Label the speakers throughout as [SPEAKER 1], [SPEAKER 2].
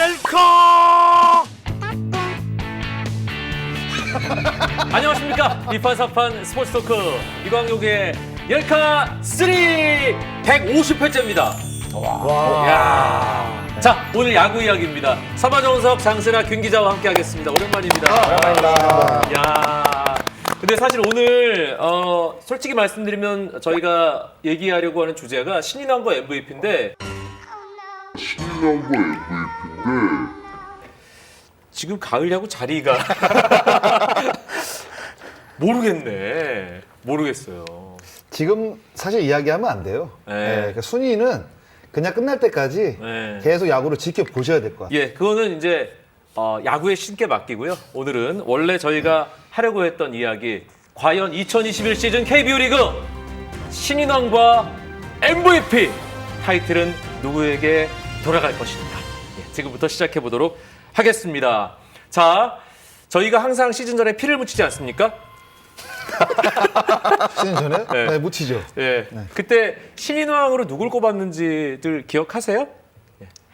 [SPEAKER 1] 옐카! 안녕하십니까. 이판사판 스포츠 토크 이광용의 옐카 3 150회째입니다. 야. 자, 오늘 야구 이야기입니다. 서마정석, 장세나, 김 기자와 함께 하겠습니다. 오랜만입니다.
[SPEAKER 2] 오랜만입니다.
[SPEAKER 1] 야. 근데 사실 오늘 솔직히 말씀드리면 저희가 얘기하려고 하는 주제가 신인 왕과 MVP인데 지금 가을 야구 자리가 모르겠어요.
[SPEAKER 2] 지금 사실 이야기하면 안 돼요.
[SPEAKER 1] 네.
[SPEAKER 2] 네, 그러니까 순위는 그냥 끝날 때까지
[SPEAKER 1] 네.
[SPEAKER 2] 계속 야구를 지켜보셔야 될 것 같아요.
[SPEAKER 1] 예, 그거는 이제 야구의 신께 맡기고요. 오늘은 원래 저희가 하려고 했던 이야기, 과연 2021 시즌 KBO 리그 신인왕과 MVP 타이틀은 누구에게 돌아갈 것인가? 예, 지금부터 시작해 보도록 하겠습니다. 자, 저희가 항상 시즌 전에 피를 묻히지 않습니까?
[SPEAKER 2] 시즌 전에?
[SPEAKER 1] 네.
[SPEAKER 2] 네, 묻히죠.
[SPEAKER 1] 예, 그때 신인왕으로 누굴 꼽았는지들 기억하세요?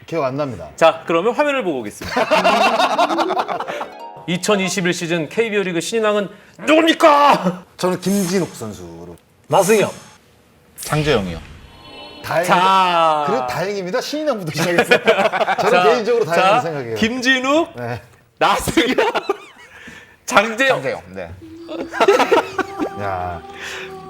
[SPEAKER 2] 기억 안 납니다.
[SPEAKER 1] 자, 그러면 화면을 보고 오겠습니다. 2021 시즌 KBO 리그 신인왕은 누굽니까?
[SPEAKER 2] 저는 김진욱 선수로.
[SPEAKER 1] 나승엽.
[SPEAKER 3] 장재영이요.
[SPEAKER 1] 자,
[SPEAKER 2] 그래 다행입니다. 신인왕부터 시작했어요. 저는 개인적으로 다행이라고 생각해요.
[SPEAKER 1] 김진욱,
[SPEAKER 2] 네.
[SPEAKER 1] 나승엽, 장재영.
[SPEAKER 3] 장재영. 네.
[SPEAKER 2] 야,
[SPEAKER 1] 야,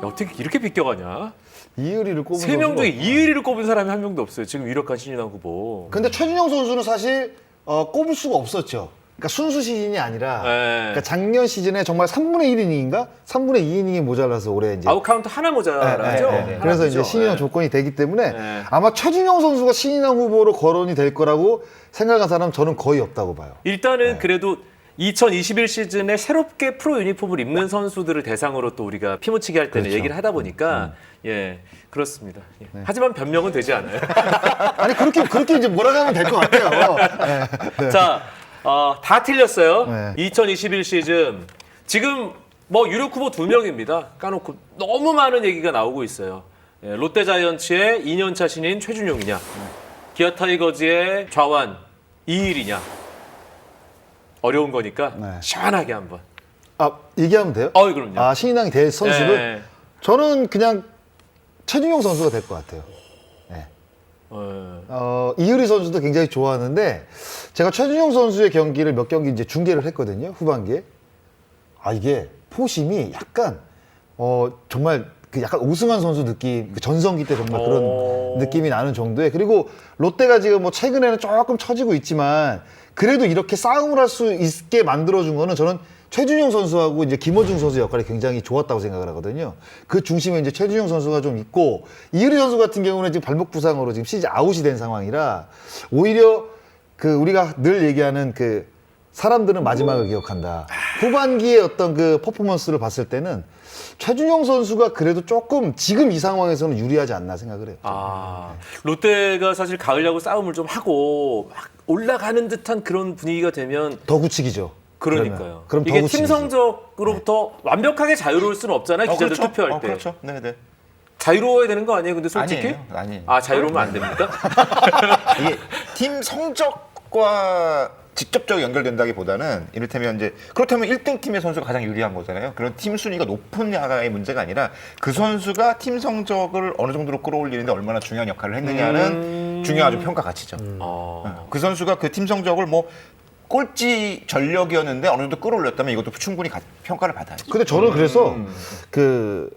[SPEAKER 1] 어떻게 이렇게 비껴가냐?
[SPEAKER 2] 이의리를 꼽은
[SPEAKER 1] 세 명
[SPEAKER 2] 선수가
[SPEAKER 1] 중에
[SPEAKER 2] 없다.
[SPEAKER 1] 이의리를 꼽은 사람이 한 명도 없어요. 지금 유력한 신인왕 후보.
[SPEAKER 2] 근데 최준영 선수는 사실 꼽을 수가 없었죠. 그러니까 순수 시즌이 아니라
[SPEAKER 1] 네.
[SPEAKER 2] 그러니까 작년 시즌에 정말 3분의 1이닝인가? 3분의 2이닝이 모자라서 올해 이제
[SPEAKER 1] 아웃카운트 하나 모자라죠?
[SPEAKER 2] 그래서 이제 신인왕 조건이 되기 때문에 아마 최준영 선수가 신인왕 후보로 거론이 될 거라고 생각한 사람 저는 거의 없다고 봐요.
[SPEAKER 1] 일단은 그래도 2021 시즌에 새롭게 프로 유니폼을 입는 선수들을 대상으로 또 우리가 피묻히기 할 때는
[SPEAKER 2] 그렇죠.
[SPEAKER 1] 얘기를 하다 보니까 예, 그렇습니다. 예. 하지만 변명은 되지 않아요.
[SPEAKER 2] 아니 그렇게 이제 몰아가면 될 것 같아요. 네.
[SPEAKER 1] 자, 다 틀렸어요.
[SPEAKER 2] 네.
[SPEAKER 1] 2021 시즌 지금 뭐 유력 후보 2명입니다. 까놓고 너무 많은 얘기가 나오고 있어요. 예, 롯데자이언츠의 2년차 신인 최준용이냐, 기아 타이거즈의 좌완 이일이냐. 어려운 거니까
[SPEAKER 2] 네.
[SPEAKER 1] 시원하게 한번.
[SPEAKER 2] 얘기하면 돼요?
[SPEAKER 1] 그럼요.
[SPEAKER 2] 신인왕이 될 선수를
[SPEAKER 1] 네.
[SPEAKER 2] 저는 그냥 최준용 선수가 될 것 같아요. 네. 이효리 선수도 굉장히 좋아하는데 제가 최준용 선수의 경기를 몇 경기 이제 중계를 했거든요. 후반기에. 이게 포심이 약간 정말 그 약간 오승환 선수 느낌, 그 전성기 때 정말 그런 느낌이 나는 정도에, 그리고 롯데가 지금 뭐 최근에는 조금 처지고 있지만 그래도 이렇게 싸움을 할 수 있게 만들어준 거는 저는 최준용 선수하고 이제 김어중 선수 역할이 굉장히 좋았다고 생각을 하거든요. 그 중심에 이제 최준용 선수가 좀 있고, 이효리 선수 같은 경우는 지금 발목 부상으로 지금 시즌 아웃이 된 상황이라 오히려 그 우리가 늘 얘기하는 그 사람들은 마지막을 기억한다. 후반기에 어떤 그 퍼포먼스를 봤을 때는 최준용 선수가 그래도 조금 지금 이 상황에서는 유리하지 않나 생각을 해요.
[SPEAKER 1] 롯데가 사실 가을 야구 싸움을 좀 하고 막 올라가는 듯한 그런 분위기가 되면
[SPEAKER 2] 더 굳히기죠.
[SPEAKER 1] 그러니까요.
[SPEAKER 2] 그럼 더
[SPEAKER 1] 이게 팀
[SPEAKER 2] 굳히기지.
[SPEAKER 1] 성적으로부터 완벽하게 자유로울 수는 없잖아요. 기자들
[SPEAKER 3] 그렇죠.
[SPEAKER 1] 투표할 때.
[SPEAKER 3] 그렇죠. 네네.
[SPEAKER 1] 자유로워야 되는 거 아니에요? 근데 솔직히?
[SPEAKER 3] 아니에요.
[SPEAKER 1] 자유로우면 안 됩니까?
[SPEAKER 3] 이게 팀 성적과 직접적으로 연결된다기보다는 이를테면 이제 그렇다면 1등 팀의 선수가 가장 유리한 거잖아요. 그런 팀 순위가 높은 야가의 문제가 아니라 그 선수가 팀 성적을 어느 정도로 끌어올리는데 얼마나 중요한 역할을 했느냐는 중요하죠. 평가 가치죠. 그 선수가 그 팀 성적을 뭐 꼴찌 전력이었는데 어느 정도 끌어올렸다면 이것도 충분히 평가를 받아야죠.
[SPEAKER 2] 근데 저는 그래서 그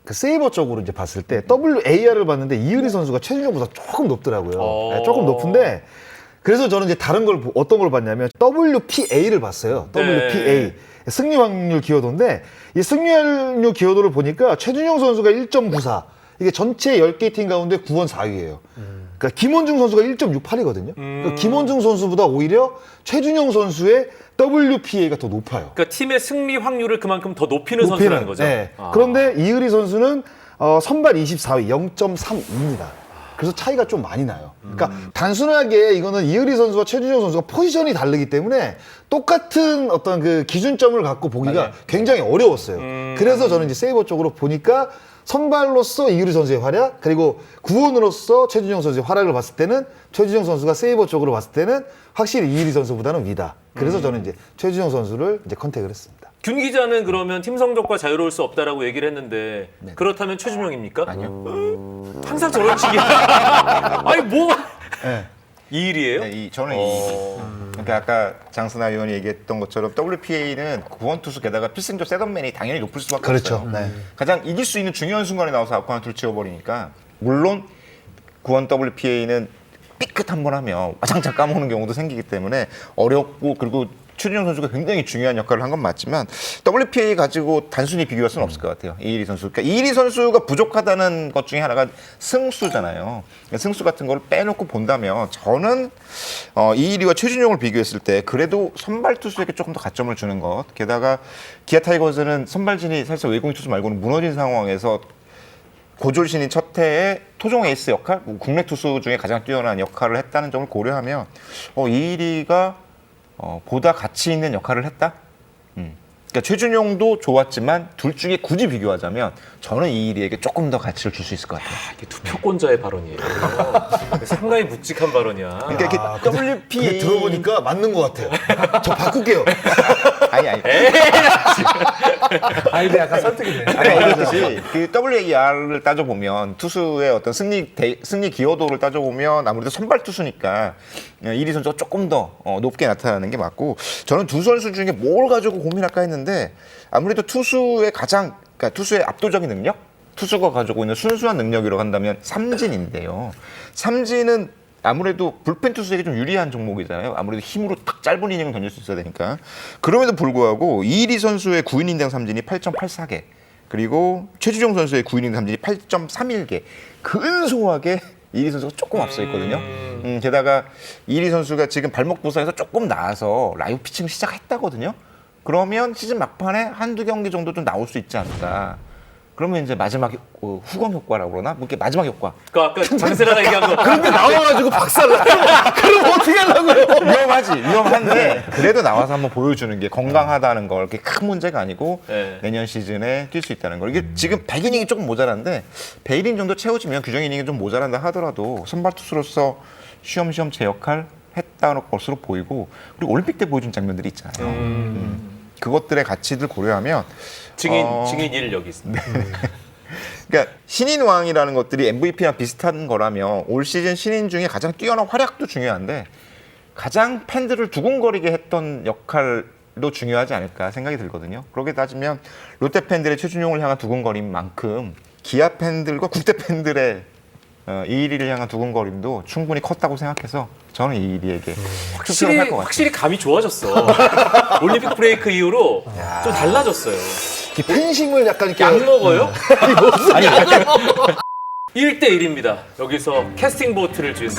[SPEAKER 2] 세이버 쪽으로 이제 봤을 때 WAR을 봤는데 이효리 선수가 최준용보다 조금 높더라고요. 네, 조금 높은데, 그래서 저는 이제 다른 걸 어떤 걸 봤냐면 WPA를 봤어요. WPA.
[SPEAKER 1] 네.
[SPEAKER 2] 승리 확률 기여도인데 이 승리 확률 기여도를 보니까 최준용 선수가 1.94. 이게 전체 10개 팀 가운데 9원 4위예요. 그러니까 김원중 선수가 1.68이거든요. 그러니까 김원중 선수보다 오히려 최준용 선수의 WPA가 더 높아요.
[SPEAKER 1] 그러니까 팀의 승리 확률을 그만큼 더 높이는 선수라는 거죠.
[SPEAKER 2] 네. 그런데 이의리 선수는 선발 24위 0.32입니다. 그래서 차이가 좀 많이 나요. 그러니까 단순하게 이거는 이의리 선수와 최준용 선수가 포지션이 다르기 때문에 똑같은 어떤 그 기준점을 갖고 보기가 굉장히 어려웠어요. 그래서 저는 이제 세이버 쪽으로 보니까 선발로서 이유리 선수의 활약, 그리고 구원으로서 최준용 선수의 활약을 봤을 때는 최준용 선수가 세이버 쪽으로 봤을 때는 확실히 이유리 선수보다는 위다. 그래서 저는 이제 최준용 선수를 이제 컨택을 했습니다.
[SPEAKER 1] 균 기자는 그러면 팀 성적과 자유로울 수 없다라고 얘기를 했는데 그렇다면 최준용입니까?
[SPEAKER 3] 아니요.
[SPEAKER 1] 항상 저런 식이야. 아니 뭐
[SPEAKER 2] 네.
[SPEAKER 1] 이일이에요?
[SPEAKER 3] 네, 저는 그러니까 아까 장순아 의원이 얘기했던 것처럼 WPA는 구원 투수 게다가 필승조 세던맨이 당연히 높을 수밖에
[SPEAKER 2] 그렇죠.
[SPEAKER 3] 없어요.
[SPEAKER 2] 네.
[SPEAKER 3] 가장 이길 수 있는 중요한 순간에 나와서 아웃카운트를 지워버리니까 물론 구원 WPA는 삐끗 한 번 하면 와장창 까먹는 경우도 생기기 때문에 어렵고 그리고 최준용 선수가 굉장히 중요한 역할을 한 건 맞지만 WPA 가지고 단순히 비교할 수는 없을 것 같아요. 이일이 선수. 그러니까 이일이 선수가 부족하다는 것 중에 하나가 승수잖아요. 그러니까 승수 같은 걸 빼놓고 본다면 저는 이일이와 최준용을 비교했을 때 그래도 선발 투수에게 조금 더 가점을 주는 것. 게다가 기아 타이거즈는 선발진이 사실 외국인 투수 말고는 무너진 상황에서 고졸 신인 첫 해에 토종 에이스 역할, 국내 투수 중에 가장 뛰어난 역할을 했다는 점을 고려하면 이일이가 보다 가치 있는 역할을 했다. 그러니까 최준용도 좋았지만 둘 중에 굳이 비교하자면 저는 이일이에게 조금 더 가치를 줄 수 있을 것 같아요.
[SPEAKER 1] 이게 투표권자의 발언이에요. 상당히 묵직한 발언이야.
[SPEAKER 3] 그러니까 이렇게 WPA
[SPEAKER 2] 들어보니까 맞는 것 같아요. 저 바꿀게요.
[SPEAKER 3] 아니
[SPEAKER 4] 근데 약간 설득이 돼.
[SPEAKER 3] 이것이 그 WAR을 따져보면 투수의 어떤 승리 기여도를 따져보면 아무래도 선발 투수니까 이리 선수가 조금 더 높게 나타나는 게 맞고 저는 두 선수 중에 뭘 가지고 고민할까 했는데 아무래도 투수의 그러니까 투수의 압도적인 능력? 투수가 가지고 있는 순수한 능력이라고 한다면 삼진인데요. 삼진은 아무래도 불펜 투수에게 좀 유리한 종목이잖아요. 아무래도 힘으로 딱 짧은 이닝을 던질 수 있어야 되니까. 그럼에도 불구하고 이일이 선수의 9이닝당 삼진이 8.84개 그리고 최주종 선수의 9이닝 삼진이 8.31개 근소하게 이일이 선수가 조금 앞서 있거든요. 게다가 이일이 선수가 지금 발목 부상에서 조금 나아서 라이브 피칭을 시작했다거든요. 그러면 시즌 막판에 한두 경기 정도 좀 나올 수 있지 않을까. 그러면 이제 마지막 후광 효과라고 그러나? 뭐 이렇게 마지막 효과.
[SPEAKER 1] 아까 장세라가 얘기한 거.
[SPEAKER 2] 그런데 나와가지고 박살나. 그럼 어떻게 하려고요?
[SPEAKER 3] 위험한데 그래도 나와서 한번 보여주는 게 건강하다는 걸 그게 큰 문제가 아니고
[SPEAKER 1] 네.
[SPEAKER 3] 내년 시즌에 뛸 수 있다는 걸. 이게 지금 100이닝이 조금 모자란데 100이닝 정도 채워지면 규정 이닝이 좀 모자란다 하더라도 선발 투수로서 쉬엄쉬엄 제 역할 했다는 것으로 보이고 그리고 올림픽 때 보여준 장면들이 있잖아요. 그것들의 가치들 고려하면
[SPEAKER 1] 증인 1 여기 있습니다.
[SPEAKER 3] 그러니까 신인왕이라는 것들이 MVP랑 비슷한 거라면 올 시즌 신인 중에 가장 뛰어난 활약도 중요한데 가장 팬들을 두근거리게 했던 역할도 중요하지 않을까 생각이 들거든요. 그렇게 따지면 롯데 팬들의 최준용을 향한 두근거림만큼 기아 팬들과 국대 팬들의 이일이를 향한 두근거림도 충분히 컸다고 생각해서 저는 이일이에게 투표를 할 것 같아요.
[SPEAKER 1] 확실히 감이 좋아졌어. 올림픽 브레이크 이후로 좀 달라졌어요.
[SPEAKER 2] 팬심을 약간 이렇게
[SPEAKER 1] 약 먹어요? 아니, 1대1입니다. 여기서 캐스팅 보트를 준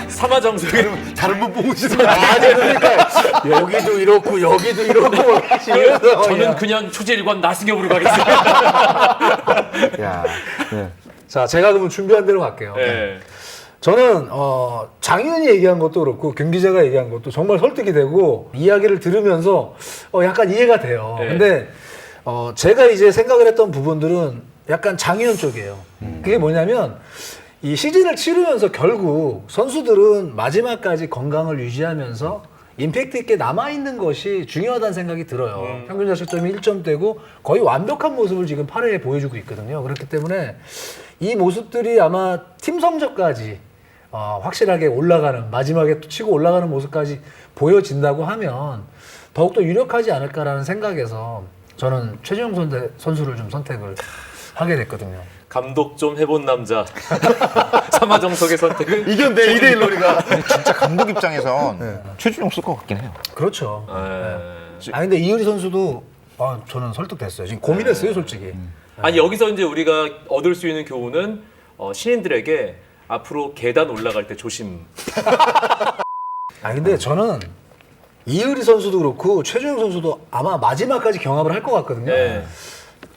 [SPEAKER 1] 사마정석이
[SPEAKER 2] 잘못 보고 있어요. 아니 그러니까 여기도 이렇고 여기도 이렇고
[SPEAKER 1] 저는 그냥 초재일관 나승엽으로 가겠습니다.
[SPEAKER 2] 야, 네.
[SPEAKER 4] 자, 제가 그러면 준비한 대로 갈게요.
[SPEAKER 1] 네.
[SPEAKER 4] 저는 장윤이 얘기한 것도 그렇고 김 기자가 얘기한 것도 정말 설득이 되고 이야기를 들으면서 약간 이해가 돼요.
[SPEAKER 1] 네.
[SPEAKER 4] 근데 제가 이제 생각을 했던 부분들은 약간 장윤 쪽이에요. 그게 뭐냐면 이 시즌을 치르면서 결국 선수들은 마지막까지 건강을 유지하면서 임팩트 있게 남아있는 것이 중요하다는 생각이 들어요. 평균 자책점이 1점대고 거의 완벽한 모습을 지금 8회에 보여주고 있거든요. 그렇기 때문에 이 모습들이 아마 팀 성적까지 확실하게 올라가는, 마지막에 또 치고 올라가는 모습까지 보여진다고 하면 더욱더 유력하지 않을까라는 생각에서 저는 최준용 선수를 좀 선택을 하게 됐거든요.
[SPEAKER 1] 감독 좀 해본 남자 사마정석의 선택은
[SPEAKER 2] 이겼네 2대1 우리가.
[SPEAKER 3] 진짜 감독 입장에선 최준용 쓸 것 같긴 해요.
[SPEAKER 4] 그렇죠.
[SPEAKER 1] 네.
[SPEAKER 4] 근데 이효리 선수도 저는 설득됐어요. 지금 고민했어요, 솔직히.
[SPEAKER 1] 아니 여기서 이제 우리가 얻을 수 있는 교훈은 신인들에게 앞으로 계단 올라갈 때 조심.
[SPEAKER 4] 근데 저는 이효리 선수도 그렇고 최준용 선수도 아마 마지막까지 경합을 할 것 같거든요.
[SPEAKER 1] 네.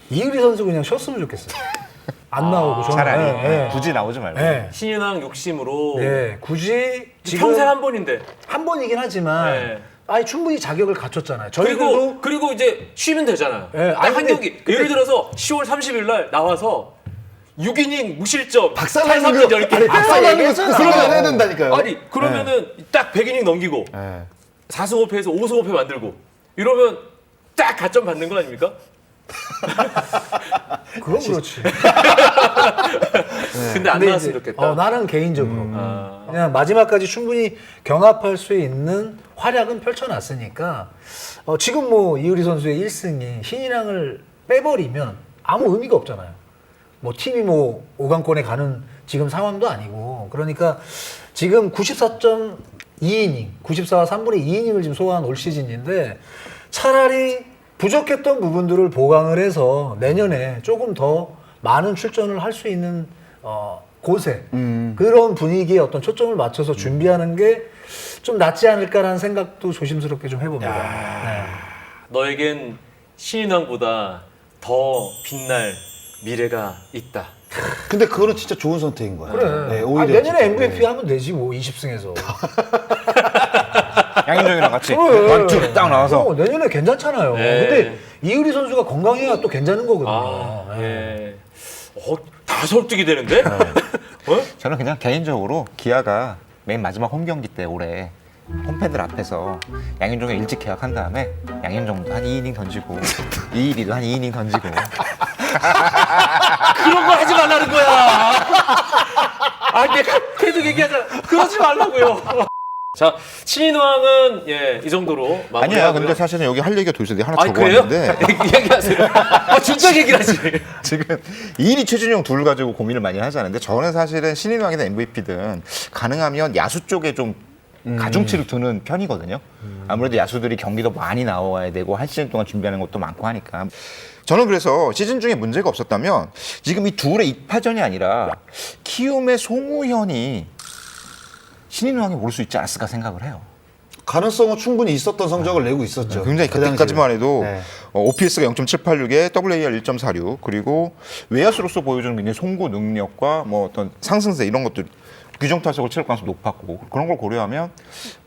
[SPEAKER 4] 이효리 선수 그냥 쉬었으면 좋겠어요. 안 나오고 저는.
[SPEAKER 3] 차라리 굳이 나오지 말고.
[SPEAKER 4] 네.
[SPEAKER 1] 신인왕 욕심으로
[SPEAKER 4] 네, 굳이 지금
[SPEAKER 1] 평생 한 번인데.
[SPEAKER 4] 한 번이긴 하지만
[SPEAKER 1] 네.
[SPEAKER 4] 아니 충분히 자격을 갖췄잖아요. 저희들도
[SPEAKER 1] 그리고 이제 쉬면 되잖아요.
[SPEAKER 4] 예,
[SPEAKER 1] 딱
[SPEAKER 4] 아니,
[SPEAKER 1] 한
[SPEAKER 4] 근데-
[SPEAKER 1] 경기. 예를 들어서 10월 30일 날 나와서 6이닝 무실점
[SPEAKER 2] 박살나는
[SPEAKER 1] 탈삼진
[SPEAKER 2] 거
[SPEAKER 1] 10개.
[SPEAKER 2] 아니, 박살나는 거 생각을 해야 된다니까요.
[SPEAKER 1] 아니 그러면은 딱 100이닝 넘기고
[SPEAKER 2] 네.
[SPEAKER 1] 4승 5패에서 5승 5패 만들고 이러면 딱 가점 받는 거 아닙니까?
[SPEAKER 4] 그건 그렇지.
[SPEAKER 1] 근데 안
[SPEAKER 4] 근데
[SPEAKER 1] 나왔으면
[SPEAKER 4] 이제,
[SPEAKER 1] 좋겠다.
[SPEAKER 4] 나는 개인적으로
[SPEAKER 1] 아.
[SPEAKER 4] 그냥 마지막까지 충분히 경합할 수 있는 활약은 펼쳐놨으니까 지금 뭐 이의리 선수의 1승이 신인왕을 빼버리면 아무 의미가 없잖아요. 뭐 팀이 뭐 5강권에 가는 지금 상황도 아니고 그러니까 지금 94.2이닝, 94와 3분의 2이닝을 지금 소화한 올 시즌인데 차라리 부족했던 부분들을 보강을 해서 내년에 조금 더 많은 출전을 할 수 있는 곳에 그런 분위기에 어떤 초점을 맞춰서 준비하는 게 좀 낫지 않을까라는 생각도 조심스럽게 좀 해봅니다. 네.
[SPEAKER 1] 너에겐 신인왕보다 더 빛날 미래가 있다.
[SPEAKER 2] 근데 그거는 진짜 좋은 선택인 거야.
[SPEAKER 4] 그래.
[SPEAKER 2] 네,
[SPEAKER 4] 아,
[SPEAKER 2] 오히려
[SPEAKER 4] 내년에
[SPEAKER 2] 진짜.
[SPEAKER 4] MVP
[SPEAKER 2] 네.
[SPEAKER 4] 하면 되지 뭐 20승에서.
[SPEAKER 3] 양현종이랑 같이
[SPEAKER 4] 그래.
[SPEAKER 3] 완투 딱 나와서
[SPEAKER 4] 내년에 괜찮잖아요.
[SPEAKER 1] 네.
[SPEAKER 4] 근데 이의리 선수가 건강해야 또 괜찮은 거거든요.
[SPEAKER 1] 아,
[SPEAKER 4] 네.
[SPEAKER 1] 예. 다 설득이 되는데? 어?
[SPEAKER 3] 저는 그냥 개인적으로 기아가 맨 마지막 홈 경기 때 올해 홈팬들 앞에서 양현종이 일찍 계약한 다음에 양현종도 한 2이닝 던지고 이일이도 한 2이닝 던지고
[SPEAKER 1] 그런 거 하지 말라는 거야. 아, 내가 계속 얘기하잖아. 그러지 말라고요. 자, 신인왕은 이 정도로 마무리하고요.
[SPEAKER 3] 아니야 근데 사실은 여기 할 얘기가 더 있어서 내가 하나
[SPEAKER 1] 아니, 그래요?
[SPEAKER 3] 적어왔는데
[SPEAKER 1] 얘기하세요. 아, 진짜 얘기를 하지.
[SPEAKER 3] 지금 이일이 최준용 둘 가지고 고민을 많이 하지 않는데 저는 사실은 신인왕이든 MVP든 가능하면 야수 쪽에 좀 가중치를 두는 편이거든요. 아무래도 야수들이 경기도 많이 나와야 되고 한 시즌 동안 준비하는 것도 많고 하니까. 저는 그래서 시즌 중에 문제가 없었다면 지금 이 둘의 입하전이 아니라 키움의 송우현이 신인왕에 오를 수 있지 않았을까 생각을 해요.
[SPEAKER 2] 가능성은 충분히 있었던 성적을 내고 있었죠.
[SPEAKER 3] 굉장히
[SPEAKER 2] 그
[SPEAKER 3] 그때까지만
[SPEAKER 2] 당시에.
[SPEAKER 3] 해도
[SPEAKER 2] 네.
[SPEAKER 3] OPS가 0.786에 WAR 1.46 그리고 외야수로서 보여주는 굉장히 송구 능력과 뭐 어떤 상승세 이런 것들 규정 타석을 체력 가능성이 높았고 그런 걸 고려하면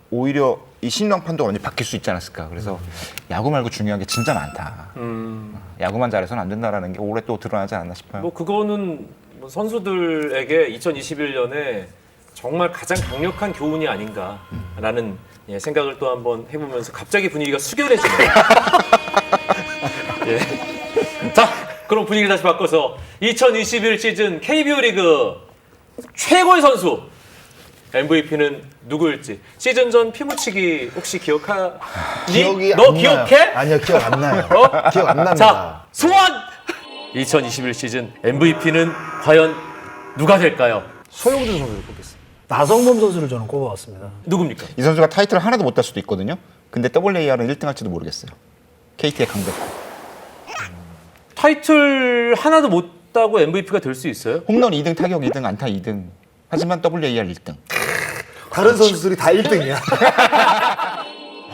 [SPEAKER 3] 오히려 이 신인왕 판도가 완전히 바뀔 수 있지 않았을까. 그래서 야구 말고 중요한 게 진짜 많다. 야구만 잘해서는 안 된다라는 게 올해 또 드러나지 않았나 싶어요.
[SPEAKER 1] 뭐 그거는 뭐 선수들에게 2021년에 정말 가장 강력한 교훈이 아닌가라는 생각을 또 한번 해보면서 갑자기 분위기가 수결해지네요. 예. 자, 그럼 분위기를 다시 바꿔서 2021 시즌 KBO 리그 최고의 선수 MVP는 누구일지 시즌 전 피묻히기 혹시 기억하니?
[SPEAKER 2] 기억이
[SPEAKER 1] 너
[SPEAKER 2] 안
[SPEAKER 1] 기억해?
[SPEAKER 2] 나요. 아니요, 기억 안 나요.
[SPEAKER 1] 어?
[SPEAKER 2] 기억 안 납니다.
[SPEAKER 1] 자, 소환! 2021 시즌 MVP는 과연 누가 될까요?
[SPEAKER 4] 소용준 선수를 꼽겠습니다. 나성범 선수를 저는 꼽아왔습니다.
[SPEAKER 1] 누굽니까?
[SPEAKER 3] 이 선수가 타이틀을 하나도 못 딸 수도 있거든요. 근데 WAR은 1등 할지도 모르겠어요. KT의 강백호.
[SPEAKER 1] 타이틀 하나도 못 따고 MVP가 될 수 있어요?
[SPEAKER 3] 홈런 2등, 타격 2등, 안타 2등. 하지만 WAR 1등.
[SPEAKER 2] 다른 선수들이 다 1등이야.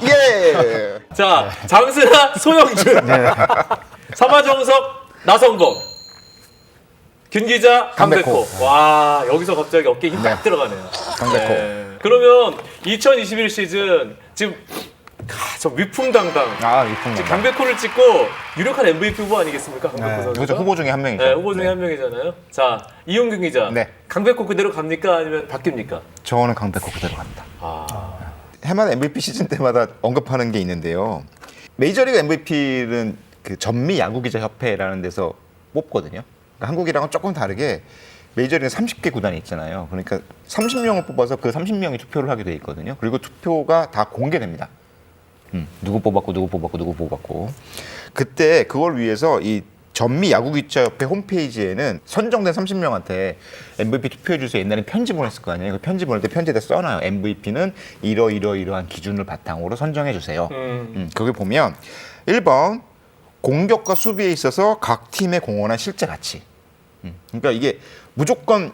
[SPEAKER 3] 예.
[SPEAKER 1] 자, 장승아, 소영준, 삼화정석, 나성범, 균기자, 강백호. 와, 여기서 갑자기 어깨에 힘 딱 들어가네요.
[SPEAKER 3] 강백호.
[SPEAKER 1] 그러면 2021 시즌 지금 저 위풍당당
[SPEAKER 3] 아, 이쁜가.
[SPEAKER 1] 강백호를 찍고 유력한 MVP 후보 아니겠습니까? 강백호 선수가.
[SPEAKER 3] 이것도 후보 중에 한 명이죠.
[SPEAKER 1] 네, 후보 중에 한 명이잖아요. 자, 이용균 기자.
[SPEAKER 3] 네.
[SPEAKER 1] 강백호 그대로 갑니까? 아니면 바뀝니까?
[SPEAKER 3] 저는 강백호 그대로 갑니다.
[SPEAKER 1] 아.
[SPEAKER 3] 해마다 MVP 시즌 때마다 언급하는 게 있는데요. 메이저리그 MVP는 그 전미 야구기자협회라는 데서 뽑거든요. 그러니까 한국이랑은 조금 다르게 메이저리그 30개 구단이 있잖아요. 그러니까 30명을 뽑아서 그 30명이 투표를 하게 돼 있거든요. 그리고 투표가 다 공개됩니다. 누구 뽑았고. 그때 그걸 위해서 이 전미 야구기자협회 홈페이지에는 선정된 30명한테 MVP 투표해 주세요. 옛날에 편지 보냈을 거 아니에요. 그 편지 보낼 때 편지에다 써놔요. MVP는 이러이러이러한 기준을 바탕으로 선정해 주세요. 거기 보면 1번 공격과 수비에 있어서 각 팀에 공헌한 실제 가치. 그러니까 이게 무조건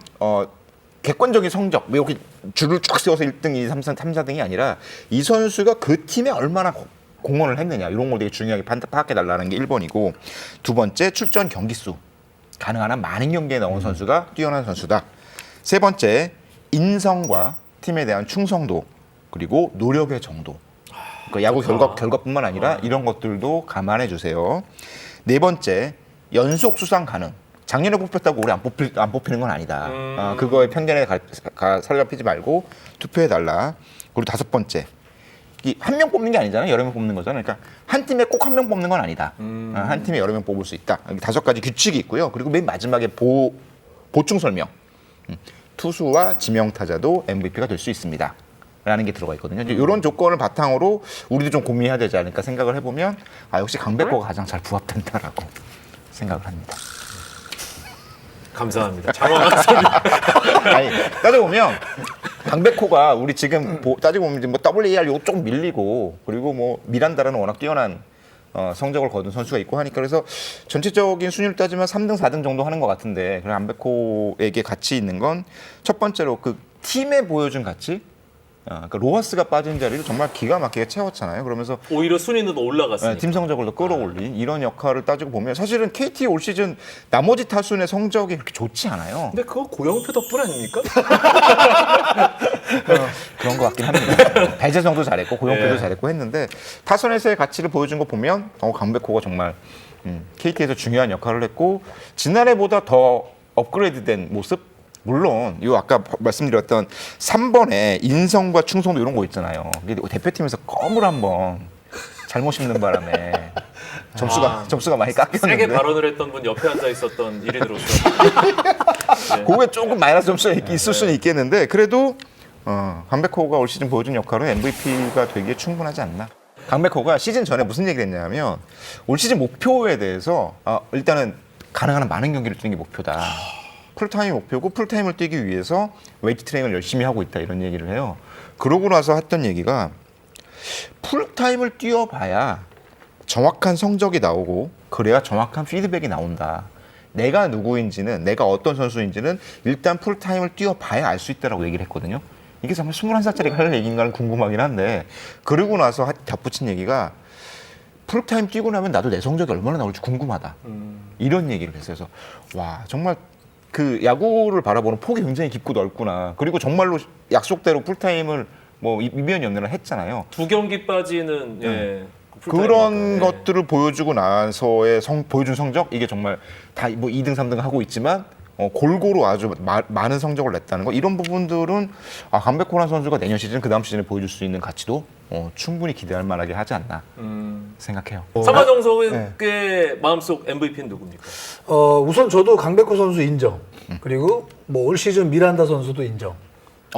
[SPEAKER 3] 객관적인 성적, 뭐 이렇게 줄을 쭉 세워서 1등, 2, 3, 4등이 아니라 이 선수가 그 팀에 얼마나 공헌을 했느냐 이런 걸 되게 중요하게 파악해달라는 게 1번이고 두 번째 출전 경기 수. 가능한 한 많은 경기에 나온 선수가 뛰어난 선수다. 세 번째 인성과 팀에 대한 충성도 그리고 노력의 정도. 그러니까 야구 결과뿐만 아니라 이런 것들도 감안해 주세요. 네 번째, 연속 수상 가능. 작년에 뽑혔다고 올해 안 뽑히는 건 아니다. 그거에 편견에 사로잡히지 말고 투표해달라. 그리고 다섯 번째, 한 명 뽑는 게 아니잖아요. 여러 명 뽑는 거잖아요. 그러니까 한 팀에 꼭 한 명 뽑는 건 아니다. 한 팀에 여러 명 뽑을 수 있다. 여기 5가지 규칙이 있고요. 그리고 맨 마지막에 보충 설명. 투수와 지명타자도 MVP가 될 수 있습니다. 라는 게 들어가 있거든요. 이제 이런 조건을 바탕으로 우리도 좀 고민해야 되지 않을까 생각을 해보면 역시 강백호가 가장 잘 부합된다라고 생각을 합니다.
[SPEAKER 1] 감사합니다. 장황한 설명.
[SPEAKER 3] 아니, 따져보면 강백호가 우리 지금 따지고 보면 이제 뭐 WAR 요거 조금 밀리고 그리고 뭐 미란다라는 워낙 뛰어난 성적을 거둔 선수가 있고 하니까 그래서 전체적인 순위를 따지면 3등, 4등 정도 하는 것 같은데 그래 강백호에게 가치 있는 건 첫 번째로 그 팀에 보여준 가치 그러니까 로하스가 빠진 자리를 정말 기가 막히게 채웠잖아요. 그러면서
[SPEAKER 1] 오히려 순위는 더 올라갔으니까.
[SPEAKER 3] 팀 성적을 더 끌어올린 이런 역할을 따지고 보면 사실은 KT 올 시즌 나머지 타순의 성적이 그렇게 좋지 않아요.
[SPEAKER 1] 근데 그거 고영표 덕분 아닙니까?
[SPEAKER 3] 그런 것 같긴 합니다. 배재성도 잘했고 고영표도
[SPEAKER 1] 예.
[SPEAKER 3] 잘했고 했는데 타선에서의 가치를 보여준 거 보면 강백호가 정말 KT에서 중요한 역할을 했고 지난해보다 더 업그레이드된 모습 물론 요 아까 말씀드렸던 3번에 인성과 충성도 이런 거 있잖아요. 이게 대표팀에서 껌을 한번 잘못 씹는 바람에 점수가 많이 깎였는데
[SPEAKER 1] 세게 발언을 했던 분 옆에 앉아 있었던 일인으로서
[SPEAKER 3] 그게 조금 마이너스 점수가 있을 수는 있겠는데 그래도 강백호가 올 시즌 보여준 역할은 MVP가 되기에 충분하지 않나. 강백호가 시즌 전에 무슨 얘기를 했냐면 올 시즌 목표에 대해서 일단은 가능한 한 많은 경기를 뛰는 게 목표다. 풀타임이 목표고 풀타임을 뛰기 위해서 웨이트 트레이닝을 열심히 하고 있다 이런 얘기를 해요. 그러고 나서 했던 얘기가 풀타임을 뛰어봐야 정확한 성적이 나오고 그래야 정확한 피드백이 나온다. 내가 누구인지는 내가 어떤 선수인지는 일단 풀타임을 뛰어봐야 알 수 있다라고 얘기를 했거든요. 이게 정말 21살짜리가 할 얘기인가는 궁금하긴 한데 그러고 나서 덧붙인 얘기가 풀타임 뛰고 나면 나도 내 성적이 얼마나 나올지 궁금하다. 이런 얘기를 했어요. 그래서 와 정말 그 야구를 바라보는 폭이 굉장히 깊고 넓구나. 그리고 정말로 약속대로 풀타임을 뭐 이변이 없는 한 했잖아요.
[SPEAKER 1] 2경기 빠지는
[SPEAKER 3] 그런 것들을 보여주고 나서의 보여준 성적 이게 정말 다 뭐 2등, 3등 하고 있지만 골고루 아주 많은 성적을 냈다는 거 이런 부분들은 강백호라는 선수가 내년 시즌 그 다음 시즌에 보여줄 수 있는 가치도 충분히 기대할 만하게 하지 않나 생각해요.
[SPEAKER 1] 삼화정 선수의 마음속 MVP는 누굽니까?
[SPEAKER 4] 우선 저도 강백호 선수 인정. 그리고 뭐 올 시즌 미란다 선수도 인정.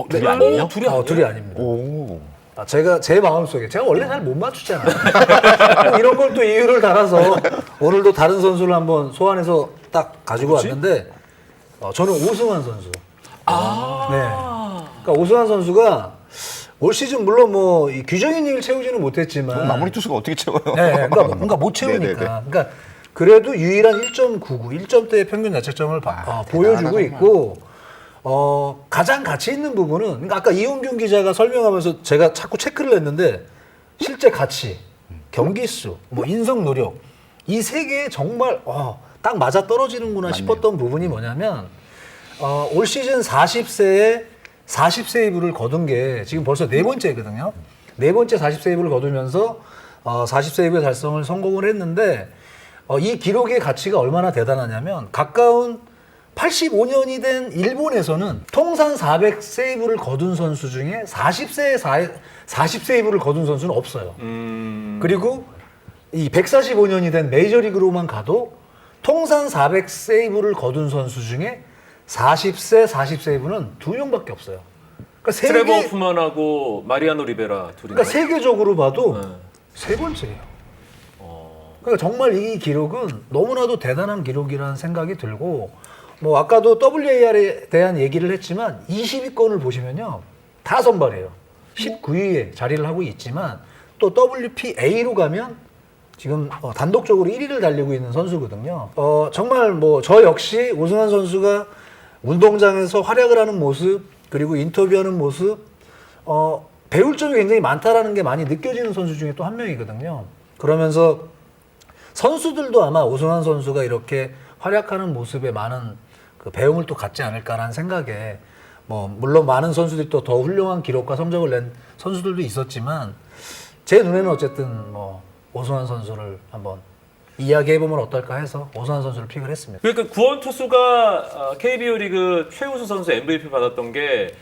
[SPEAKER 3] 둘이 아니에요?
[SPEAKER 4] 둘이 아닙니다.
[SPEAKER 3] 오.
[SPEAKER 4] 제가 제 마음속에 제가 원래 잘 못 맞추잖아요. 이런 걸 또 이유를 달아서 오늘도 다른 선수를 한번 소환해서 딱 가지고 왔는데 저는 오승환 선수. 네. 그러니까 오승환 선수가 올 시즌 물론 뭐 이 규정인 일을 채우지는 못했지만
[SPEAKER 3] 마무리 투수가 어떻게 채워요?
[SPEAKER 4] 네, 그러니까 뭔가 못 채우니까.
[SPEAKER 3] 네네네.
[SPEAKER 4] 그러니까 그래도 유일한 1.99, 1점대의 평균 자책점을 보여주고 있고 가장 가치 있는 부분은 그러니까 아까 이용균 기자가 설명하면서 제가 자꾸 체크를 했는데 실제 가치, 경기 수, 뭐 인성 노력 이 세 개에 정말 딱 맞아 떨어지는구나 싶었던 부분이 뭐냐면 올 시즌 40세에 40세이브를 거둔 게 지금 벌써 네 번째거든요. 네 번째 40세이브를 거두면서 40세이브의 달성을 성공을 했는데 이 기록의 가치가 얼마나 대단하냐면 가까운 85년이 된 일본에서는 통산 400세이브를 거둔 선수 중에 40세에 40세이브를 거둔 선수는 없어요. 그리고 이 145년이 된 메이저리그로만 가도 통산 400세이브를 거둔 선수 중에 40세 40세이브는 2명밖에 없어요. 그러니까
[SPEAKER 1] 트레버 후만하고 마리아노 리베라 둘이.
[SPEAKER 4] 그러니까 세계적으로 봐도 세 번째예요. 그러니까 정말 이 기록은 너무나도 대단한 기록이라는 생각이 들고 뭐 아까도 WAR에 대한 얘기를 했지만 20위권을 보시면요 다 선발이에요. 19위에 자리를 하고 있지만 또 WPA로 가면 지금 단독적으로 1위를 달리고 있는 선수거든요. 정말 뭐 저 역시 오승환 선수가 운동장에서 활약을 하는 모습 그리고 인터뷰하는 모습 배울 점이 굉장히 많다라는 게 많이 느껴지는 선수 중에 또 한 명이거든요. 그러면서 선수들도 아마 오승환 선수가 이렇게 활약하는 모습에 많은 그 배움을 또 갖지 않을까라는 생각에 뭐 물론 많은 선수들이 또 더 훌륭한 기록과 성적을 낸 선수들도 있었지만 제 눈에는 어쨌든 뭐 오승환 선수를 한번 이야기해보면 어떨까 해서 오승환 선수를 픽을 했습니다.
[SPEAKER 1] 그러니까 구원 투수가 KBO 리그 최우수 선수 MVP 받았던 게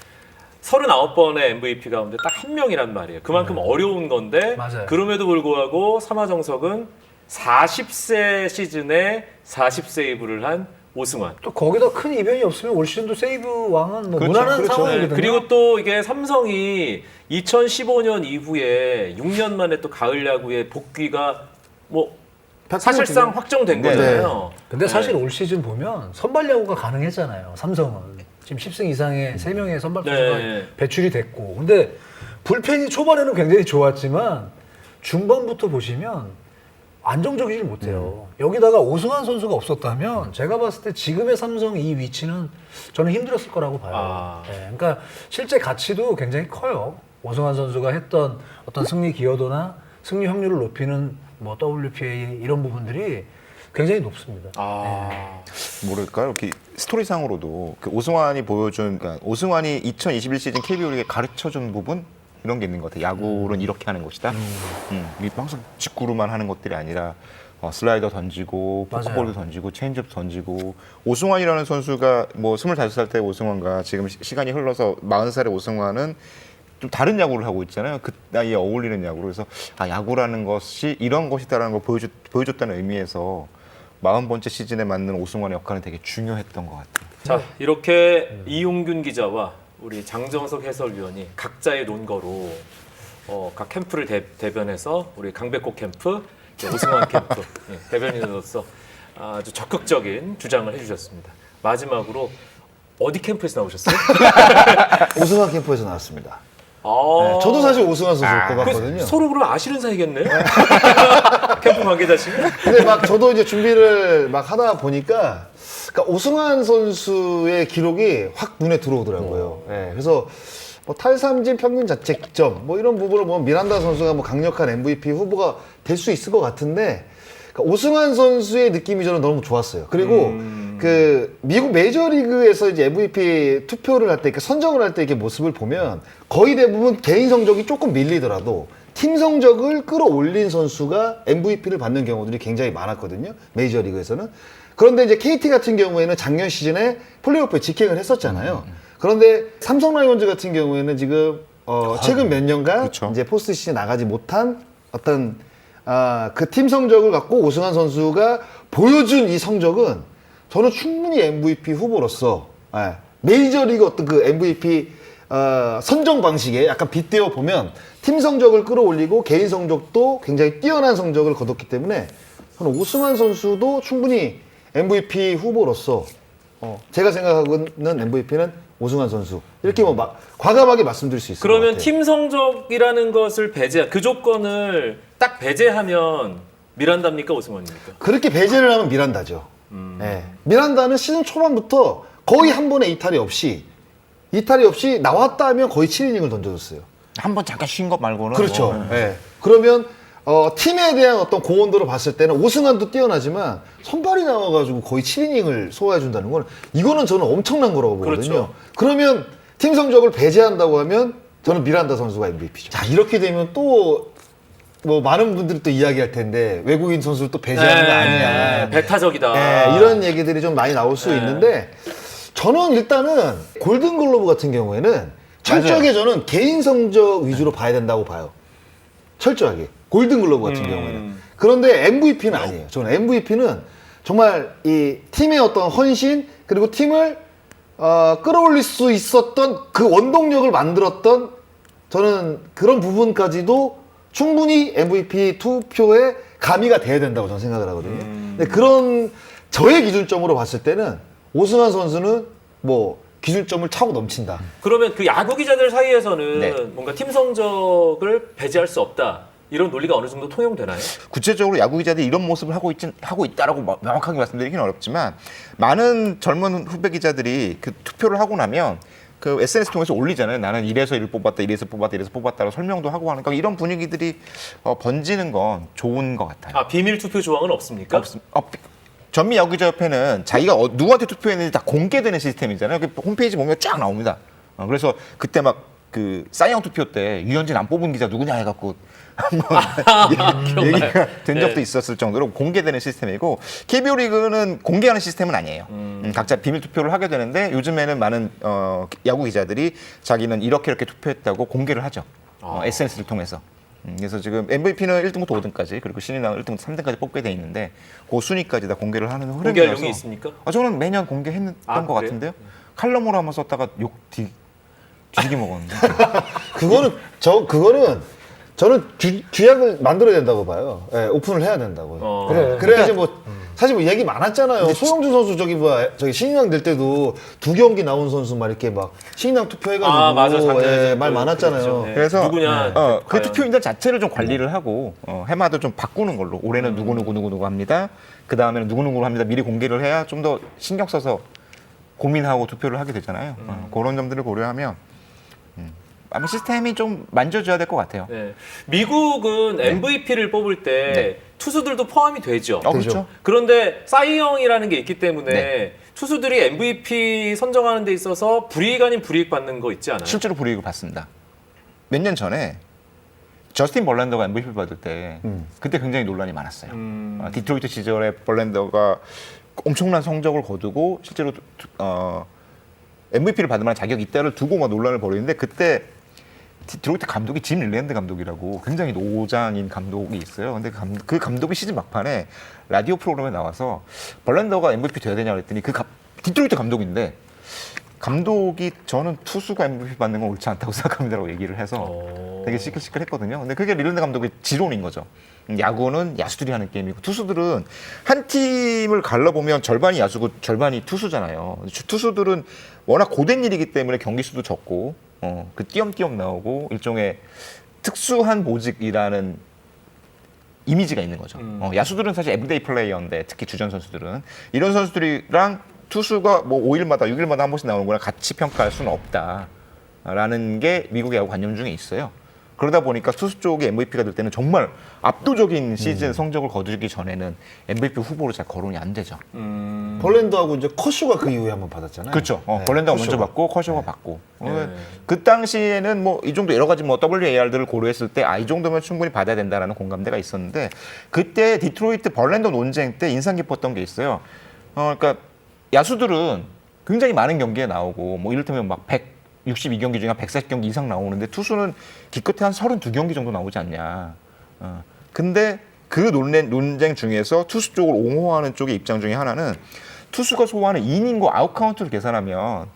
[SPEAKER 1] 39번의 MVP 가운데 딱 한 명이란 말이에요. 그만큼 어려운 건데
[SPEAKER 4] 맞아요.
[SPEAKER 1] 그럼에도 불구하고 삼화정석은 40세 시즌에 40세이브를 한 오승환.
[SPEAKER 4] 또 거기다 큰 이변이 없으면 올 시즌도 세이브 왕은 뭐
[SPEAKER 3] 그렇죠,
[SPEAKER 4] 무난한
[SPEAKER 3] 그렇죠.
[SPEAKER 4] 상황이거든요.
[SPEAKER 1] 네, 그리고 또 이게 삼성이 2015년 이후에 6년 만에 또 가을 야구에 복귀가 뭐 사실상 확정된
[SPEAKER 3] 네.
[SPEAKER 1] 거잖아요.
[SPEAKER 4] 근데 사실 올 시즌 보면 선발 야구가 가능했잖아요. 삼성은 지금 10승 이상의 3명의 선발 투수가
[SPEAKER 1] 네.
[SPEAKER 4] 배출이 됐고, 근데 불펜이 초반에는 굉장히 좋았지만 중반부터 보시면 안정적이지 못해요. 여기다가 오승환 선수가 없었다면 제가 봤을 때 지금의 삼성 이 위치는 저는 힘들었을 거라고 봐요.
[SPEAKER 1] 아.
[SPEAKER 4] 네, 그러니까 실제 가치도 굉장히 커요. 오승환 선수가 했던 어떤 승리 기여도나 승리 확률을 높이는 뭐 WPA 이런 부분들이 굉장히 높습니다.
[SPEAKER 1] 아.
[SPEAKER 3] 모를까요? 이렇게 스토리상으로도 그 오승환이 보여준, 그러니까 오승환이 2021 시즌 KBO 리그에 가르쳐준 부분 이런 게 있는 것 같아요. 야구는 이렇게 하는 것이다. 이게 항상 직구로만 하는 것들이 아니라 슬라이더 던지고
[SPEAKER 4] 맞아요.
[SPEAKER 3] 포크볼도 던지고 체인지업 던지고 오승환이라는 선수가 뭐 25살 때 오승환과 지금 시간이 흘러서 40살의 오승환은 좀 다른 야구를 하고 있잖아요. 그 나이에 어울리는 야구로. 그래서 야구라는 것이 이런 것이다라는 걸 보여줬다는 의미에서 40번째 시즌에 맞는 오승환의 역할은 되게 중요했던 것 같아요.
[SPEAKER 1] 자, 이렇게 이용균 기자와 우리 장정석 해설위원이 각자의 논거로 각 캠프를 대변해서 우리 강백호 캠프, 오승환 캠프 대변인으로서 아주 적극적인 주장을 해주셨습니다. 마지막으로 어디 캠프에서 나오셨어요?
[SPEAKER 2] 오승환 캠프에서 나왔습니다.
[SPEAKER 1] 아,
[SPEAKER 2] 네, 저도 사실 오승환 선수 꼽았거든요.
[SPEAKER 1] 서로 그럼 아시는 사이겠네? 캠프 관계자시면?
[SPEAKER 2] 근데 막 저도 이제 준비를 막 하다 보니까 그러니까 오승환 선수의 기록이 확 눈에 들어오더라고요. 네, 그래서 뭐 탈삼진 평균 자책점 뭐 이런 부분을 보면 미란다 선수가 뭐 강력한 MVP 후보가 될 수 있을 것 같은데 그러니까 오승환 선수의 느낌이 저는 너무 좋았어요. 그리고 그 미국 메이저리그에서 이제 MVP 투표를 할 때, 그러니까 선정을 할 때 이렇게 모습을 보면 거의 대부분 개인 성적이 조금 밀리더라도 팀 성적을 끌어올린 선수가 MVP를 받는 경우들이 굉장히 많았거든요. 메이저리그에서는. 그런데 이제 KT 같은 경우에는 작년 시즌에 플레이오프에 직행을 했었잖아요. 그런데 삼성 라이온즈 같은 경우에는 지금 최근 몇 년간
[SPEAKER 3] 그쵸.
[SPEAKER 2] 이제 포스트 시즌 나가지 못한 어떤 그 팀 성적을 갖고 오승환 선수가 보여준 이 성적은 저는 충분히 MVP 후보로서 메이저리그 어떤 그 MVP 선정 방식에 약간 빗대어 보면 팀 성적을 끌어올리고 개인 성적도 굉장히 뛰어난 성적을 거뒀기 때문에 저는 오승환 선수도 충분히 MVP 후보로서 제가 생각하는 MVP는 오승환 선수 이렇게 뭐 과감하게 말씀드릴 수 있을 것
[SPEAKER 1] 그러면
[SPEAKER 2] 같아요.
[SPEAKER 1] 팀 성적이라는 것을 그 조건을 딱 배제하면 미란다입니까 오승환입니까?
[SPEAKER 2] 그렇게 배제를 하면 미란다죠. 네. 미란다는 시즌 초반부터 거의 한 번의 이탈이 없이 나왔다 하면 거의 7이닝을 던져줬어요.
[SPEAKER 3] 한 번 잠깐 쉰 것 말고는
[SPEAKER 2] 그렇죠.
[SPEAKER 3] 뭐,
[SPEAKER 2] 네. 그러면 팀에 대한 어떤 공헌도를 봤을 때는 오승환도 뛰어나지만 선발이 나와가지고 거의 7이닝을 소화해준다는 건 이거는 저는 엄청난 거라고 보거든요.
[SPEAKER 1] 그렇죠.
[SPEAKER 2] 그러면 팀 성적을 배제한다고 하면 저는 미란다 선수가 MVP죠. 자, 이렇게 되면 또 뭐 많은 분들이 또 이야기할 텐데 외국인 선수를 또 배제하는 거 아니냐.
[SPEAKER 1] 배타적이다.
[SPEAKER 2] 네, 이런 얘기들이 좀 많이 나올 수 있는데 저는 일단은 골든글로브 같은 경우에는 철저하게 저는 개인 성적 위주로 봐야 된다고 봐요. 철저하게. 골든글로브 같은 경우에는. 그런데 MVP는 아니에요. 저는 MVP는 정말 이 팀의 어떤 헌신 그리고 팀을 끌어올릴 수 있었던 그 원동력을 만들었던 저는 그런 부분까지도 충분히 MVP 투표에 가미가 돼야 된다고 저는 생각을 하거든요. 근데 그런 저의 기준점으로 봤을 때는 오승환 선수는 뭐 기준점을 차고 넘친다.
[SPEAKER 1] 그러면 그 야구 기자들 사이에서는
[SPEAKER 3] 네.
[SPEAKER 1] 뭔가 팀 성적을 배제할 수 없다. 이런 논리가 어느 정도 통용되나요?
[SPEAKER 3] 구체적으로 야구 기자들이 이런 모습을 하고 있다라고 명확하게 말씀드리기는 어렵지만 많은 젊은 후배 기자들이 그 투표를 하고 나면 그 SNS 통해서 올리잖아요. 나는 이래서 이를 뽑았다, 이래서 뽑았다, 이래서 뽑았다라고 설명도 하고 하니까 이런 분위기들이 번지는 건 좋은 것 같아요.
[SPEAKER 1] 비밀 투표 조항은 없습니까?
[SPEAKER 3] 전미 야구기자협회는 자기가 누구한테 투표했는지 다 공개되는 시스템이잖아요. 홈페이지 보면 쫙 나옵니다. 그래서 그때 막 그 사이언 투표 때 유현진 안 뽑은 기자 누구냐 해갖고 한번 얘기가 된 적도
[SPEAKER 1] 네.
[SPEAKER 3] 있었을 정도로 공개되는 시스템이고 KBO 리그는 공개하는 시스템은 아니에요. 각자 비밀 투표를 하게 되는데 요즘에는 많은 야구 기자들이 자기는 이렇게 투표했다고 공개를 하죠. SNS를 통해서. 그래서 지금 MVP는 1등부터 5등까지 그리고 신인왕 1등부터 3등까지 뽑게 돼 있는데 그 순위까지 다 공개를 하는 흐름이라서
[SPEAKER 1] 공개할 용이 있습니까?
[SPEAKER 3] 저는 매년 공개했던 것
[SPEAKER 1] 그래요?
[SPEAKER 3] 같은데요. 칼럼으로 한번 썼다가 욕 뒤지게 먹었는데.
[SPEAKER 2] 그거는 저는 규약을 만들어야 된다고 봐요. 예, 오픈을 해야 된다고.
[SPEAKER 4] 그래.
[SPEAKER 2] 그래야지 뭐 사실 뭐 얘기 많았잖아요. 소영주 선수 저기 신인왕 될 때도 2경기 나온 선수 막 이렇게 막 신인왕 투표해가지고
[SPEAKER 1] 맞아. 작년에
[SPEAKER 2] 말 많았잖아요.
[SPEAKER 1] 그랬죠. 네.
[SPEAKER 3] 그래서
[SPEAKER 1] 누구냐?
[SPEAKER 3] 그
[SPEAKER 1] 과연.
[SPEAKER 3] 투표인단 자체를 좀 관리를 하고 해마다 좀 바꾸는 걸로 올해는 누구 합니다. 그 다음에는 누구 합니다. 미리 공개를 해야 좀 더 신경 써서 고민하고 투표를 하게 되잖아요. 그런 점들을 고려하면 아마 시스템이 좀 만져줘야 될 것 같아요.
[SPEAKER 1] 네. 미국은 MVP를 뽑을 때
[SPEAKER 3] 네.
[SPEAKER 1] 투수들도 포함이 되죠.
[SPEAKER 3] 그렇죠.
[SPEAKER 1] 그런데 사이영이라는 게 있기 때문에
[SPEAKER 3] 네.
[SPEAKER 1] 투수들이 MVP 선정하는 데 있어서 불이익 아닌 불이익 받는 거 있지 않아요?
[SPEAKER 3] 실제로 불이익을 받습니다. 몇 년 전에 저스틴 벌랜더가 MVP 받을 때 그때 굉장히 논란이 많았어요. 디트로이트 시절에 벌랜더가 엄청난 성적을 거두고 실제로 MVP를 받을 만한 자격이 있다를 두고 막 논란을 벌이는데 그때 디트로이트 감독이 짐 릴랜드 감독이라고 굉장히 노장인 감독이 있어요. 근데 그 감독이 시즌 막판에 라디오 프로그램에 나와서 벌랜더가 MVP 돼야 되냐 그랬더니 디트로이트 감독인데 감독이 저는 투수가 MVP 받는 건 옳지 않다고 생각합니다라고 얘기를 해서 되게 시끌시끌했거든요. 근데 그게 릴랜드 감독의 지론인 거죠. 야구는 야수들이 하는 게임이고 투수들은 한 팀을 갈라보면 절반이 야수고 절반이 투수잖아요. 투수들은 워낙 고된 일이기 때문에 경기 수도 적고 그 띄엄띄엄 나오고 일종의 특수한 보직이라는 이미지가 있는 거죠. 야수들은 사실 에브리데이 플레이어인데 특히 주전 선수들은 이런 선수들이랑 투수가 뭐 5일마다 6일마다 한 번씩 나오는 거랑 같이 평가할 수는 없다라는 게 미국의 야구 관념 중에 있어요. 그러다 보니까 투수 쪽이 MVP가 될 때는 정말 압도적인 시즌 성적을 거두기 전에는 MVP 후보로 잘 거론이 안 되죠.
[SPEAKER 2] 벌랜더하고 이제 커쇼가 그 이후에 한번 받았잖아요.
[SPEAKER 3] 그렇죠.
[SPEAKER 2] 네,
[SPEAKER 3] 벌랜더가 먼저
[SPEAKER 2] 커쇼가.
[SPEAKER 3] 받고 커쇼가 받고. 그 당시에는 뭐 이 정도 여러 가지 뭐 WAR들을 고려했을 때 이 정도면 충분히 받아야 된다라는 공감대가 있었는데 그때 디트로이트 벌랜더 논쟁 때 인상 깊었던 게 있어요. 그러니까 야수들은 굉장히 많은 경기에 나오고 뭐 이를테면 막 162경기 중에 한 140경기 이상 나오는데 투수는 기껏해 한 32경기 정도 나오지 않냐. 근데 그 논쟁 중에서 투수 쪽을 옹호하는 쪽의 입장 중에 하나는 투수가 소화하는 이닝과 아웃 카운트를 계산하면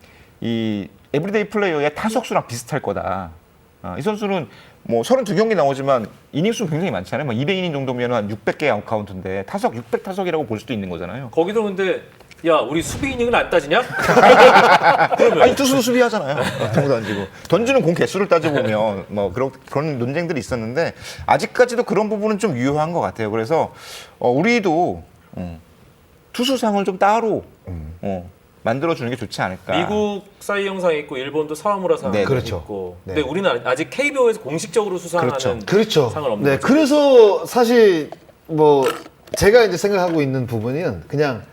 [SPEAKER 3] 이 에브리데이 플레이어의 타석수랑 비슷할 거다. 이 선수는 뭐 32경기 나오지만 이닝 수 굉장히 많잖아요. 뭐 200이닝 정도면 한 600개 아웃 카운트인데 타석 600타석이라고 볼 수도 있는 거잖아요.
[SPEAKER 1] 거기도 근데 야 우리 수비 이닝은 안 따지냐?
[SPEAKER 3] 아니 투수도 수비하잖아요. 공 던지고 던지는 공 개수를 따져보면 뭐 그런 논쟁들이 있었는데 아직까지도 그런 부분은 좀 유효한 것 같아요. 그래서 우리도 투수상을 좀 따로 만들어주는 게 좋지 않을까.
[SPEAKER 1] 미국 사이영상이 있고 일본도 사와무라상
[SPEAKER 3] 네,
[SPEAKER 2] 그렇죠.
[SPEAKER 1] 있고.
[SPEAKER 2] 네.
[SPEAKER 1] 근데 우리는 아직 KBO에서 공식적으로 수상하는
[SPEAKER 2] 그렇죠.
[SPEAKER 1] 상을 없는
[SPEAKER 2] 네,
[SPEAKER 1] 거죠.
[SPEAKER 2] 그래서 사실 뭐 제가 이제 생각하고 있는 부분은 그냥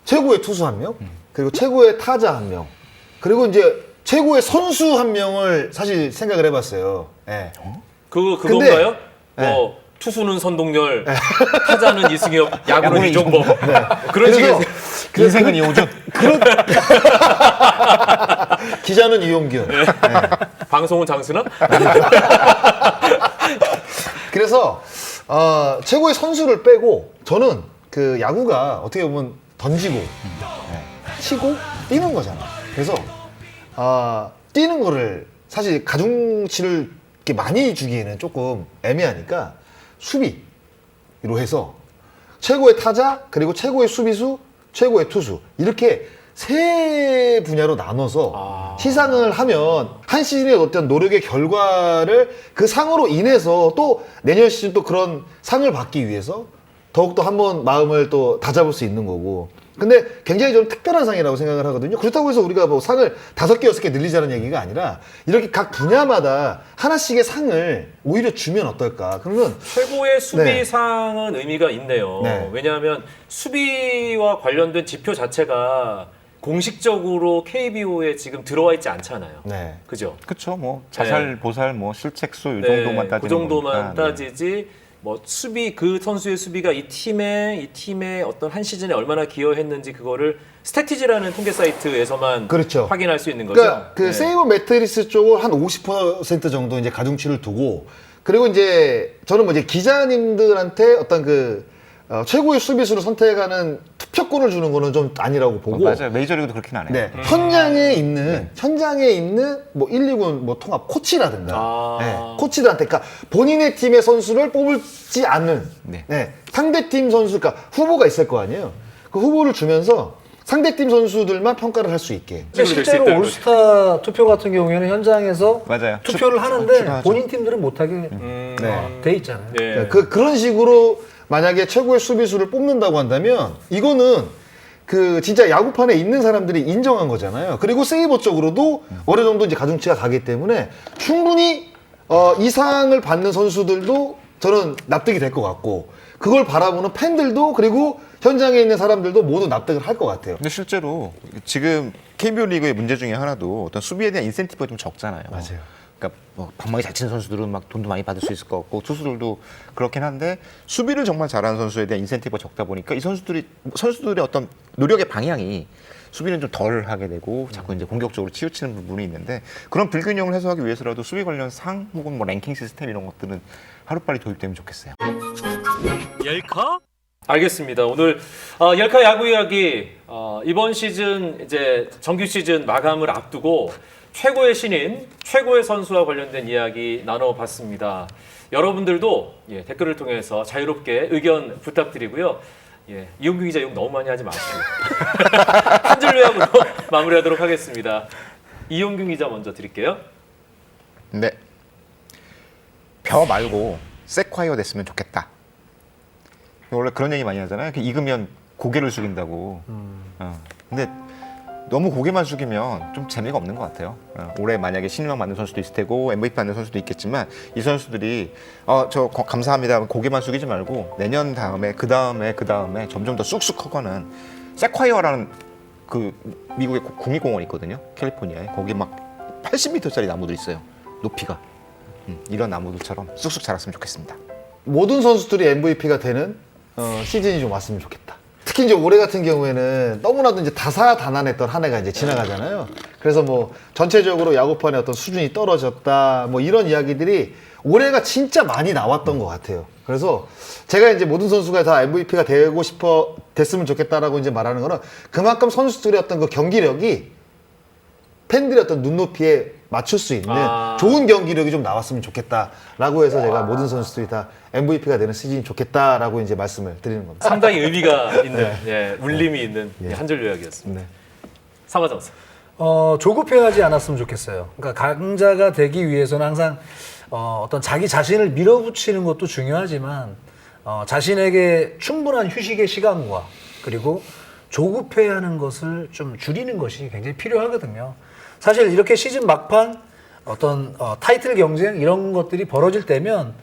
[SPEAKER 2] 최고의 투수 한 명, 그리고 최고의 타자 한 명, 그리고 이제 최고의 선수 한 명을 사실 생각을 해봤어요. 네.
[SPEAKER 1] 그건가요?
[SPEAKER 2] 네.
[SPEAKER 1] 뭐 투수는 선동열, 타자는 이승엽, 야구는 이종범. 그런
[SPEAKER 2] 그래서
[SPEAKER 1] 식의
[SPEAKER 3] 인생은 이호준.
[SPEAKER 2] 기자는 이용균.
[SPEAKER 1] 방송은 장순아?
[SPEAKER 2] 그래서 최고의 선수를 빼고 저는 그 야구가 어떻게 보면 던지고 치고 뛰는 거잖아. 그래서 뛰는 거를 사실 가중치를 이렇게 많이 주기에는 조금 애매하니까 수비로 해서 최고의 타자 그리고 최고의 수비수 최고의 투수 이렇게 세 분야로 나눠서 시상을 하면 한 시즌의 어떤 노력의 결과를 그 상으로 인해서 또 내년 시즌 또 그런 상을 받기 위해서 더욱더 한번 마음을 또 다잡을 수 있는 거고. 근데 굉장히 좀 특별한 상이라고 생각을 하거든요. 그렇다고 해서 우리가 뭐 상을 5개, 6개 늘리자는 얘기가 아니라 이렇게 각 분야마다 하나씩의 상을 오히려 주면 어떨까. 그러면
[SPEAKER 1] 최고의 수비상은 의미가 있네요.
[SPEAKER 2] 네.
[SPEAKER 1] 왜냐하면 수비와 관련된 지표 자체가 공식적으로 KBO에 지금 들어와 있지 않잖아요.
[SPEAKER 2] 네.
[SPEAKER 1] 그죠?
[SPEAKER 3] 그렇죠. 뭐 자살, 보살, 뭐 실책수 이 정도만 따지는
[SPEAKER 1] 그 정도만
[SPEAKER 3] 거니까.
[SPEAKER 1] 따지지. 뭐 수비 그 선수의 수비가 이 팀의 어떤 한 시즌에 얼마나 기여했는지 그거를 스태티지라는 통계 사이트에서만
[SPEAKER 2] 그렇죠.
[SPEAKER 1] 확인할 수 있는 거죠.
[SPEAKER 2] 그러니까 그 세이버 매트리스 쪽을 한 50% 정도 이제 가중치를 두고 그리고 이제 저는 뭐 이제 기자님들한테 어떤 최고의 수비수를 선택하는 투표권을 주는 거는 좀 아니라고 보고.
[SPEAKER 3] 맞아요. 메이저리그도 그렇게는 안 해요.
[SPEAKER 2] 네. 현장에 있는 뭐 1, 2군 뭐 통합 코치라든가 네. 코치들한테 그러니까 본인의 팀의 선수를 뽑지 않는
[SPEAKER 3] 네.
[SPEAKER 2] 네. 상대팀 선수 그러니까 후보가 있을 거 아니에요. 그 후보를 주면서 상대팀 선수들만 평가를 할 수 있게.
[SPEAKER 4] 실제로 올스타 투표 같은 경우에는 현장에서
[SPEAKER 3] 맞아요.
[SPEAKER 4] 투표를 하는데
[SPEAKER 3] 추가하죠.
[SPEAKER 4] 본인 팀들은 못하게
[SPEAKER 2] 네.
[SPEAKER 4] 돼 있잖아요.
[SPEAKER 1] 예.
[SPEAKER 2] 그런 식으로 만약에 최고의 수비수를 뽑는다고 한다면 이거는 진짜 야구판에 있는 사람들이 인정한 거잖아요. 그리고 세이버 쪽으로도 어느 정도 이제 가중치가 가기 때문에 충분히 이상을 받는 선수들도 저는 납득이 될 것 같고 그걸 바라보는 팬들도 그리고 현장에 있는 사람들도 모두 납득을 할 것 같아요.
[SPEAKER 3] 근데 실제로 지금 KBO 리그의 문제 중에 하나도 어떤 수비에 대한 인센티브가 좀 적잖아요.
[SPEAKER 2] 맞아요.
[SPEAKER 3] 그러니까 뭐 방망이 잘 치는 선수들은 막 돈도 많이 받을 수 있을 것 같고 투수들도 그렇긴 한데 수비를 정말 잘하는 선수에 대한 인센티브가 적다 보니까 이 선수들의 어떤 노력의 방향이 수비는 좀 덜 하게 되고 자꾸 이제 공격적으로 치우치는 부분이 있는데 그런 불균형을 해소하기 위해서라도 수비 관련 상 혹은 뭐 랭킹 시스템 이런 것들은 하루빨리 도입되면 좋겠어요.
[SPEAKER 1] 열카? 알겠습니다. 오늘 열카 야구 이야기 이번 시즌 이제 정규 시즌 마감을 앞두고 최고의 신인, 최고의 선수와 관련된 이야기 나눠봤습니다. 여러분들도 댓글을 통해서 자유롭게 의견 부탁드리고요. 이용규 기자 욕 너무 많이 하지 마시고 한 줄 요약으로 마무리하도록 하겠습니다. 이용규 기자 먼저 드릴게요.
[SPEAKER 3] 네. 벼 말고 세콰이어 됐으면 좋겠다. 원래 그런 얘기 많이 하잖아요. 익으면 고개를 숙인다고. 근데 너무 고개만 숙이면 좀 재미가 없는 것 같아요. 올해 만약에 신인왕 맞는 선수도 있을 테고 MVP 맞는 선수도 있겠지만 이 선수들이 감사합니다 고개만 숙이지 말고 내년 다음에 그 다음에 점점 더 쑥쑥 커가는 세콰이어라는 그 미국의 국립공원이 있거든요. 캘리포니아에 거기 막 80m짜리 나무도 있어요. 높이가 이런 나무들처럼 쑥쑥 자랐으면 좋겠습니다.
[SPEAKER 2] 모든 선수들이 MVP가 되는 시즌이 좀 왔으면 좋겠다. 특히 이제 올해 같은 경우에는 너무나도 이제 다사다난했던 한 해가 이제 지나가잖아요. 그래서 뭐 전체적으로 야구판의 어떤 수준이 떨어졌다, 뭐 이런 이야기들이 올해가 진짜 많이 나왔던 것 같아요. 그래서 제가 이제 모든 선수가 다 MVP가 됐으면 좋겠다라고 이제 말하는 거는 그만큼 선수들의 어떤 그 경기력이 팬들의 어떤 눈높이에 맞출 수 있는 좋은 경기력이 좀 나왔으면 좋겠다라고 해서 제가 모든 선수들이 다 MVP가 되는 시즌이 좋겠다라고 이제 말씀을 드리는 겁니다.
[SPEAKER 1] 상당히 의미가 있는 울림이 있는 한 줄 요약이었습니다. 사마정사.
[SPEAKER 4] 조급해하지 않았으면 좋겠어요. 그러니까 강자가 되기 위해서는 항상 어떤 자기 자신을 밀어붙이는 것도 중요하지만 자신에게 충분한 휴식의 시간과 그리고 조급해하는 것을 좀 줄이는 것이 굉장히 필요하거든요. 사실 이렇게 시즌 막판 어떤 타이틀 경쟁 이런 것들이 벌어질 때면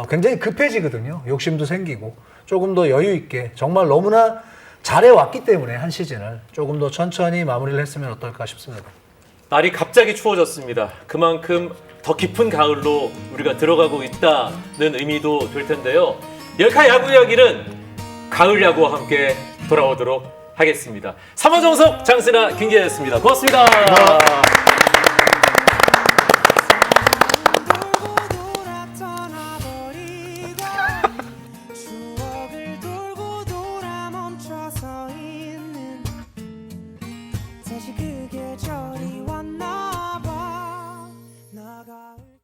[SPEAKER 4] 굉장히 급해지거든요. 욕심도 생기고 조금 더 여유 있게 정말 너무나 잘해왔기 때문에 한 시즌을 조금 더 천천히 마무리를 했으면 어떨까 싶습니다.
[SPEAKER 1] 날이 갑자기 추워졌습니다. 그만큼 더 깊은 가을로 우리가 들어가고 있다는 의미도 될 텐데요. 열카 야구 이야기는 가을 야구와 함께 돌아오도록 하겠습니다. 삼화정석 장신아 김기자였습니다. 고맙습니다.